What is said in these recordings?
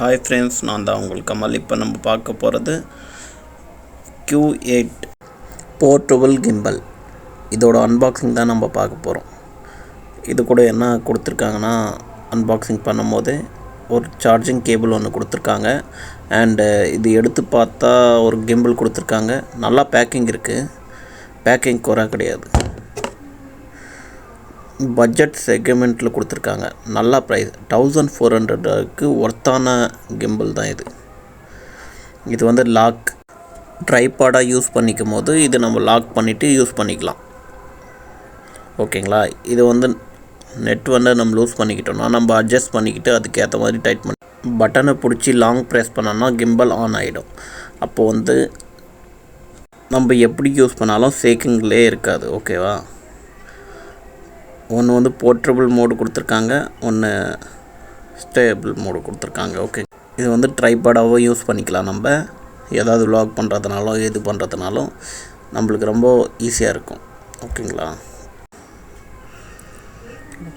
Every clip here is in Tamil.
ஹாய் ஃப்ரெண்ட்ஸ், நான் தான் உங்கள் கமல். இப்போ நம்ம பார்க்க போகிறது Q8 போர்ட்டபிள் கிம்பல். இதோட அன்பாக்சிங் தான் நம்ம பார்க்க போகிறோம். இது கூட என்ன கொடுத்துருக்காங்கன்னா, அன்பாக்சிங் பண்ணும்போது ஒரு சார்ஜிங் கேபிள் ஒன்று கொடுத்துருக்காங்க. அண்டு இது எடுத்து பார்த்தா ஒரு கிம்பிள் கொடுத்துருக்காங்க. நல்லா பேக்கிங் இருக்குது, பேக்கிங் குறை கிடையாது. பட்ஜெட் செக்மெண்ட்டில் கொடுத்துருக்காங்க. நல்லா ப்ரைஸ் 1400க்கு ஒர்த்தான கிம்பிள் தான் இது. இது வந்து லாக் ட்ரைபாடாக யூஸ் பண்ணிக்கும் போது இது நம்ம லாக் பண்ணிவிட்டு யூஸ் பண்ணிக்கலாம். ஓகேங்களா? இது வந்து நெட் வந்து நம்ம லூஸ் பண்ணிக்கிட்டோம்னா நம்ம அட்ஜஸ்ட் பண்ணிக்கிட்டு அதுக்கேற்ற மாதிரி டைட் பண்ணி பட்டனை பிடிச்சி லாங் ப்ரெஸ் பண்ணோன்னா கிம்பல் ஆன் ஆகிடும். அப்போது வந்து நம்ம எப்படி யூஸ் பண்ணாலும் ஷேக்கிங்லேயே இருக்காது. ஓகேவா? ஒன்று வந்து போர்ட்டபிள் மோடு கொடுத்துருக்காங்க, ஒன்று ஸ்டேபிள் மோடு கொடுத்துருக்காங்க. ஓகே, இது வந்து ட்ரைபாடாகவும் யூஸ் பண்ணிக்கலாம். நம்ம ஏதாவது விலாக் பண்ணுறதுனாலும் எது பண்ணுறதுனாலும் நம்மளுக்கு ரொம்ப ஈஸியாக இருக்கும். ஓகேங்களா?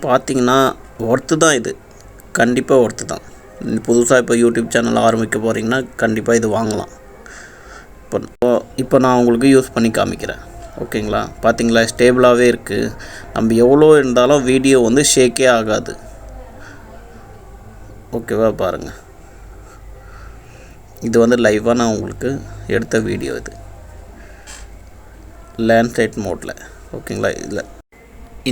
பார்த்திங்கன்னா ஒர்த்து தான் இது, கண்டிப்பாக ஒர்த்து தான். புதுசாக இப்போ யூடியூப் சேனல் ஆரம்பிக்க போகிறீங்கன்னா கண்டிப்பாக இது வாங்கலாம். இப்போ நான் உங்களுக்கு யூஸ் பண்ணி காமிக்கிறேன். ஓகேங்களா? பார்த்திங்களா, ஸ்டேபிளாகவே இருக்குது. நம்ம எவ்வளோ இருந்தாலும் வீடியோ வந்து ஷேக்கே ஆகாது. ஓகேவா? பாருங்கள், இது வந்து லைவாக நான் உங்களுக்கு எடுத்த வீடியோ. இது லேண்ட்ஸ்லைட் மோடில். ஓகேங்களா? இதில்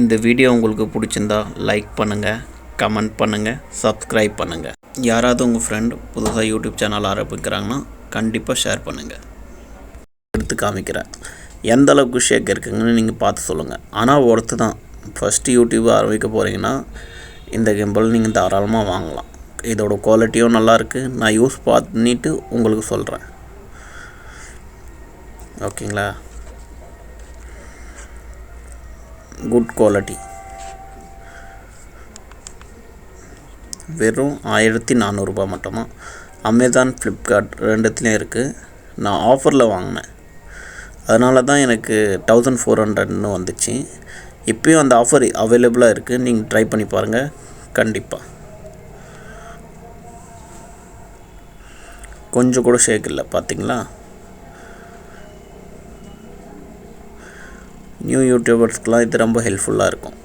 இந்த வீடியோ உங்களுக்கு பிடிச்சிருந்தா லைக் பண்ணுங்கள், கமெண்ட் பண்ணுங்கள், சப்ஸ்கிரைப் பண்ணுங்கள். யாராவது உங்கள் ஃப்ரெண்ட் புதுசாக யூடியூப் சேனல் ஆரம்பிக்கிறாங்கன்னா கண்டிப்பாக ஷேர் பண்ணுங்கள். எடுத்து காமிக்கிறேன். எந்த அளவுக்கு ஷேக் இருக்குங்கன்னு நீங்கள் பார்த்து சொல்லுங்கள். ஆனால் ஒர்த்து தான். ஃபஸ்ட்டு யூடியூப் ஆரம்பிக்க போகிறீங்கன்னா இந்த கிம்பல் நீங்கள் தாராளமாக வாங்கலாம். இதோட குவாலிட்டியும் நல்லாயிருக்கு. நான் யூஸ் பண்ணிவிட்டு உங்களுக்கு சொல்கிறேன். ஓகேங்களா? Good quality. வெறும் 1400 மட்டும்தான். அமேசான், ஃப்ளிப்கார்ட் ரெண்டுத்துலேயும் இருக்குது. நான் ஆஃபரில் வாங்கினேன், அதனால தான் எனக்கு 1400ன்னு வந்துச்சு. இப்போயும் அந்த ஆஃபர் அவைலபிளாக இருக்குது. நீங்கள் ட்ரை பண்ணி பாருங்கள். கண்டிப்பாக கொஞ்சம் கூட ஷேக் இல்லை. பார்த்தீங்களா? நியூ யூடியூபர்ஸ்க்கெலாம் இது ரொம்ப ஹெல்ப்ஃபுல்லாக இருக்கும்.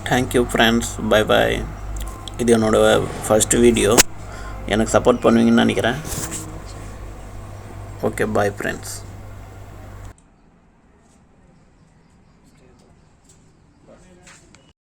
Thank you friends. Bye bye. இது என்னோடய ஃபஸ்ட்டு வீடியோ. எனக்கு சப்போர்ட் பண்ணுவீங்கன்னு நினைக்கிறேன். Okay, bye friends.